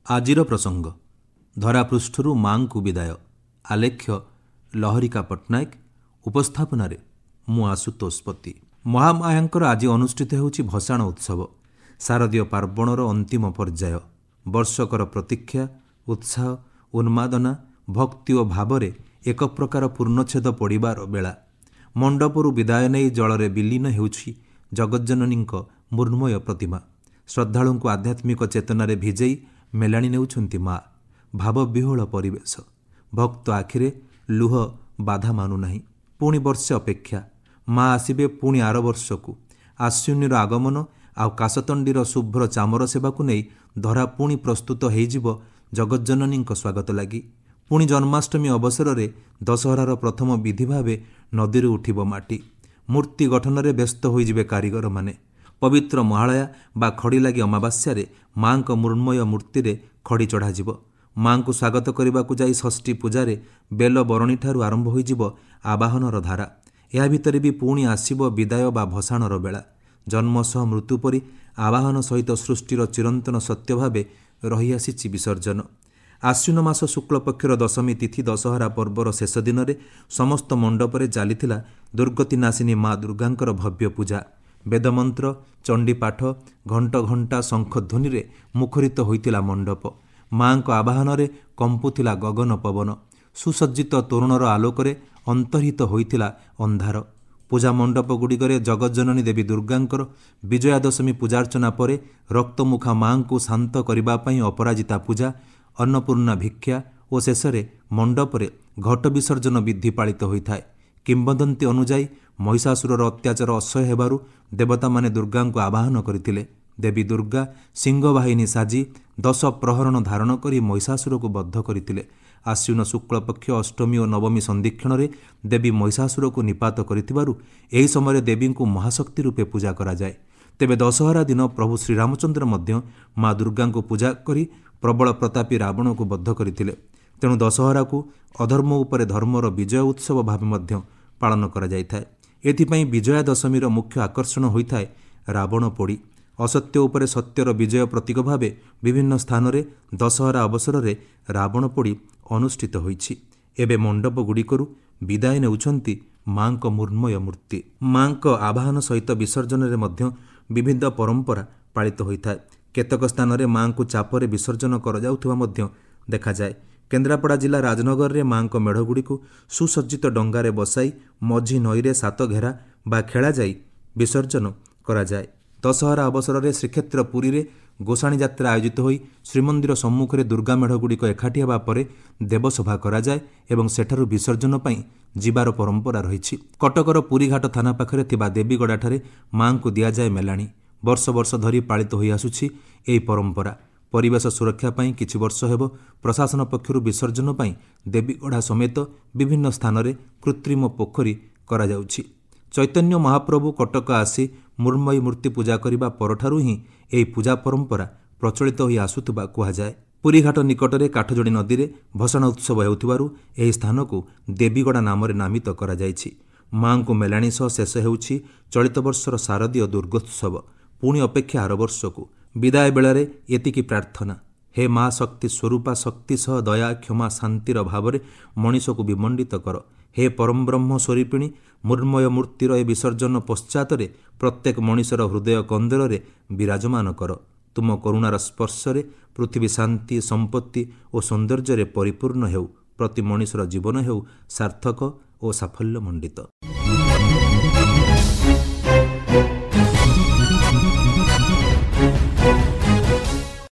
ଆଜିର ପ୍ରସଙ୍ଗ ଧରାପୃଷ୍ଠରୁ ମାଙ୍କୁ ବିଦାୟ। ଆଲେଖ୍ୟ ଲହରିକା ପଟ୍ଟନାୟକ। ଉପସ୍ଥାପନାରେ ମୁଁ ଆଶୁତୋଷ ପତି। ମହାମାୟାଙ୍କର ଆଜି ଅନୁଷ୍ଠିତ ହେଉଛି ଭସାଣ ଉତ୍ସବ। ଶାରଦୀୟ ପାର୍ବଣର ଅନ୍ତିମ ପର୍ଯ୍ୟାୟ। ବର୍ଷକର ପ୍ରତୀକ୍ଷା, ଉତ୍ସାହ, ଉନ୍ମାଦନା, ଭକ୍ତି ଓ ଭାବରେ ଏକ ପ୍ରକାର ପୂର୍ଣ୍ଣଚ୍ଛେଦ ପଡ଼ିବାର ବେଳା। ମଣ୍ଡପରୁ ବିଦାୟ ନେଇ ଜଳରେ ବିଲୀନ ହେଉଛି ଜଗଜ୍ଜନନୀଙ୍କ ମୃଣ୍ମୟ ପ୍ରତିମା। ଶ୍ରଦ୍ଧାଳୁଙ୍କୁ ଆଧ୍ୟାତ୍ମିକ ଚେତନାରେ ଭିଜେଇ ମେଲାଣି ନେଉଛନ୍ତି ମା। ଭାବବିହ୍ୱଳ ପରିବେଶ। ଭକ୍ତ ଆଖିରେ ଲୁହ ବାଧା ମାନୁନାହିଁ। ପୁଣି ବର୍ଷେ ଅପେକ୍ଷା। ମା ଆସିବେ ପୁଣି ଆର ବର୍ଷକୁ। ଆଶ୍ୱିନର ଆଗମନ ଆଉ କାଶତଣ୍ଡିର ଶୁଭ୍ର ଚାମର ସେବାକୁ ନେଇ ଧରା ପୁଣି ପ୍ରସ୍ତୁତ ହେଇଯିବ ଜଗଜ୍ଜନନୀଙ୍କ ସ୍ୱାଗତ ଲାଗି। ପୁଣି ଜନ୍ମାଷ୍ଟମୀ ଅବସରରେ ଦଶହରାର ପ୍ରଥମ ବିଧି ଭାବେ ନଦୀରୁ ଉଠିବ ମାଟି। ମୂର୍ତ୍ତି ଗଠନରେ ବ୍ୟସ୍ତ ହୋଇଯିବେ କାରିଗରମାନେ। ପବିତ୍ର ମହାଳୟା ବା ଖଡ଼ିଲାଗି ଅମାବାସ୍ୟାରେ ମାଙ୍କ ମୃଣ୍ମୟ ମୂର୍ତ୍ତିରେ ଖଡ଼ି ଚଢ଼ାଯିବ। ମାଙ୍କୁ ସ୍ୱାଗତ କରିବାକୁ ଯାଇ ଷଷ୍ଠୀ ପୂଜାରେ ବେଲ ବରଣୀଠାରୁ ଆରମ୍ଭ ହୋଇଯିବ ଆବାହନର ଧାରା। ଏହା ଭିତରେ ବି ପୁଣି ଆସିବ ବିଦାୟ ବା ଭସାଣର ବେଳା। ଜନ୍ମ ସହ ମୃତ୍ୟୁ ପରି ଆବାହନ ସହିତ ସୃଷ୍ଟିର ଚିରନ୍ତନ ସତ୍ୟ ଭାବେ ରହିଆସିଛି ବିସର୍ଜନ। ଆଶ୍ୱିନ ମାସ ଶୁକ୍ଳପକ୍ଷର ଦଶମୀ ତିଥି ଦଶହରା ପର୍ବର ଶେଷ ଦିନରେ ସମସ୍ତ ମଣ୍ଡପରେ ଚାଲିଥିଲା ଦୁର୍ଗତିନାଶିନୀ ମା ଦୁର୍ଗାଙ୍କର ଭବ୍ୟ ପୂଜା। ବେଦମନ୍ତ୍ର, ଚଣ୍ଡୀପାଠ, ଘଣ୍ଟ ଘଣ୍ଟା ଶଙ୍ଖଧ୍ୱନିରେ ମୁଖରିତ ହୋଇଥିଲା ମଣ୍ଡପ। ମାଙ୍କ ଆବାହନରେ କମ୍ପୁଥିଲା ଗଗନ ପବନ। ସୁସଜ୍ଜିତ ତୋରଣର ଆଲୋକରେ ଅନ୍ତର୍ହିତ ହୋଇଥିଲା ଅନ୍ଧାର। ପୂଜା ମଣ୍ଡପଗୁଡ଼ିକରେ ଜଗଜ୍ଜନନୀ ଦେବୀ ଦୁର୍ଗାଙ୍କର ବିଜୟା ଦଶମୀ ପୂଜାର୍ଚ୍ଚନା ପରେ ରକ୍ତମୁଖା ମାଙ୍କୁ ଶାନ୍ତ କରିବା ପାଇଁ ଅପରାଜିତା ପୂଜା, ଅନ୍ନପୂର୍ଣ୍ଣା ଭିକ୍ଷା ଓ ଶେଷରେ ମଣ୍ଡପରେ ଘଟ ବିସର୍ଜନ ବିଧି ପାଳିତ ହୋଇଥାଏ। କିମ୍ବଦନ୍ତୀ ଅନୁଯାୟୀ ମହିଷାସୁରର ଅତ୍ୟାଚାର ଅସହ୍ୟ ହେବାରୁ ଦେବତାମାନେ ଦୁର୍ଗାଙ୍କୁ ଆବାହନ କରିଥିଲେ। ଦେବୀ ଦୁର୍ଗା ସିଂହବାହିନୀ ସାଜି 10 ପ୍ରହରଣ ଧାରଣ କରି ମହିଷାସୁରକୁ ବଦ୍ଧ କରିଥିଲେ। ଆଶ୍ୱିନ ଶୁକ୍ଳପକ୍ଷ ଅଷ୍ଟମୀ ଓ ନବମୀ ସନ୍ଧିକ୍ଷଣରେ ଦେବୀ ମହିଷାସୁରକୁ ନିପାତ କରିଥିବାରୁ ଏହି ସମୟରେ ଦେବୀଙ୍କୁ ମହାଶକ୍ତି ରୂପେ ପୂଜା କରାଯାଏ। ତେବେ ଦଶହରା ଦିନ ପ୍ରଭୁ ଶ୍ରୀରାମଚନ୍ଦ୍ର ମଧ୍ୟ ମା ଦୁର୍ଗାଙ୍କୁ ପୂଜା କରି ପ୍ରବଳ ପ୍ରତାପୀ ରାବଣକୁ ବଦ୍ଧ କରିଥିଲେ। ତେଣୁ ଦଶହରାକୁ ଅଧର୍ମ ଉପରେ ଧର୍ମର ବିଜୟ ଉତ୍ସବ ଭାବେ ମଧ୍ୟ ପାଳନ କରାଯାଇଥାଏ। ଏଥିପାଇଁ ବିଜୟା ଦଶମୀର ମୁଖ୍ୟ ଆକର୍ଷଣ ହୋଇଥାଏ ରାବଣ ପୋଡ଼ି। ଅସତ୍ୟ ଉପରେ ସତ୍ୟର ବିଜୟ ପ୍ରତୀକ ଭାବେ ବିଭିନ୍ନ ସ୍ଥାନରେ ଦଶହରା ଅବସରରେ ରାବଣ ପୋଡ଼ି ଅନୁଷ୍ଠିତ ହୋଇଛି। ଏବେ ମଣ୍ଡପଗୁଡ଼ିକରୁ ବିଦାୟ ନେଉଛନ୍ତି ମାଙ୍କ ମୃଣ୍ମୟ ମୂର୍ତ୍ତି। ମାଙ୍କ ଆବାହନ ସହିତ ବିସର୍ଜନରେ ମଧ୍ୟ ବିବିଧ ପରମ୍ପରା ପାଳିତ ହୋଇଥାଏ। କେତେକ ସ୍ଥାନରେ ମାଙ୍କୁ ଚାପରେ ବିସର୍ଜନ କରାଯାଉଥିବା ମଧ୍ୟ ଦେଖାଯାଏ। କେନ୍ଦ୍ରାପଡ଼ା ଜିଲ୍ଲା ରାଜନଗରରେ ମାଙ୍କ ମେଢ଼ଗୁଡ଼ିକୁ ସୁସଜ୍ଜିତ ଡଙ୍ଗାରେ ବସାଇ ମଝି ନଈରେ ସାତ ଘେରା ବା ଖେଳାଯାଇ ବିସର୍ଜନ କରାଯାଏ। ଦଶହରା ଅବସରରେ ଶ୍ରୀକ୍ଷେତ୍ର ପୁରୀରେ ଗୋସାଣୀ ଯାତ୍ରା ଆୟୋଜିତ ହୋଇ ଶ୍ରୀମନ୍ଦିର ସମ୍ମୁଖରେ ଦୁର୍ଗା ମେଢ଼ଗୁଡ଼ିକ ଏକାଠି ହେବା ପରେ ଦେବସଭା କରାଯାଏ ଏବଂ ସେଠାରୁ ବିସର୍ଜନ ପାଇଁ ଯିବାର ପରମ୍ପରା ରହିଛି। କଟକର ପୁରୀଘାଟ ଥାନା ପାଖରେ ଥିବା ଦେବୀଗଡ଼ାଠାରେ ମାଙ୍କୁ ଦିଆଯାଏ ମେଲାଣି। ବର୍ଷ ବର୍ଷ ଧରି ପାଳିତ ହୋଇ ଆସୁଛି ଏହି ପରମ୍ପରା। ପରିବେଶ ସୁରକ୍ଷା ପାଇଁ କିଛି ବର୍ଷ ହେବ ପ୍ରଶାସନ ପକ୍ଷରୁ ବିସର୍ଜନ ପାଇଁ ଦେବୀଗଡ଼ା ସମେତ ବିଭିନ୍ନ ସ୍ଥାନରେ କୃତ୍ରିମ ପୋଖରୀ କରାଯାଉଛି। ଚୈତନ୍ୟ ମହାପ୍ରଭୁ କଟକ ଆସି ମୃଣ୍ମୟୀ ମୂର୍ତ୍ତି ପୂଜା କରିବା ପରଠାରୁ ହିଁ ଏହି ପୂଜା ପରମ୍ପରା ପ୍ରଚଳିତ ହୋଇ ଆସୁଥିବା କୁହାଯାଏ। ପୁରୀଘାଟ ନିକଟରେ କାଠଯୋଡ଼ି ନଦୀରେ ଭସାଣ ଉତ୍ସବ ହେଉଥିବାରୁ ଏହି ସ୍ଥାନକୁ ଦେବୀଗଡ଼ା ନାମରେ ନାମିତ କରାଯାଇଛି। ମାଙ୍କୁ ମେଲାଣି ସହ ଶେଷ ହେଉଛି ଚଳିତ ବର୍ଷର ଶାରଦୀୟ ଦୁର୍ଗୋତ୍ସବ। ପୁଣି ଅପେକ୍ଷା ଆର ବର୍ଷକୁ। ବିଦାୟ ବେଳାରେ ଏତିକି ପ୍ରାର୍ଥନା, ହେ ମା ଶକ୍ତି ସ୍ୱରୂପା, ଶକ୍ତି ସହ ଦୟା, କ୍ଷମା, ଶାନ୍ତିର ଭାବରେ ମଣିଷକୁ ବିମଣ୍ଡିତ କର। ହେ ପରମବ୍ରହ୍ମ ସ୍ୱରୂପିଣୀ, ମୃଣ୍ମୟ ମୂର୍ତ୍ତିର ଏ ବିସର୍ଜନ ପଶ୍ଚାତରେ ପ୍ରତ୍ୟେକ ମଣିଷର ହୃଦୟ କନ୍ଦରରେ ବିରାଜମାନ କର। ତୁମ କରୁଣାର ସ୍ପର୍ଶରେ ପୃଥିବୀ ଶାନ୍ତି, ସମ୍ପତ୍ତି ଓ ସୌନ୍ଦର୍ଯ୍ୟରେ ପରିପୂର୍ଣ୍ଣ ହେଉ। ପ୍ରତି ମଣିଷର ଜୀବନ ହେଉ ସାର୍ଥକ ଓ ସାଫଲ୍ୟମଣ୍ଡିତ।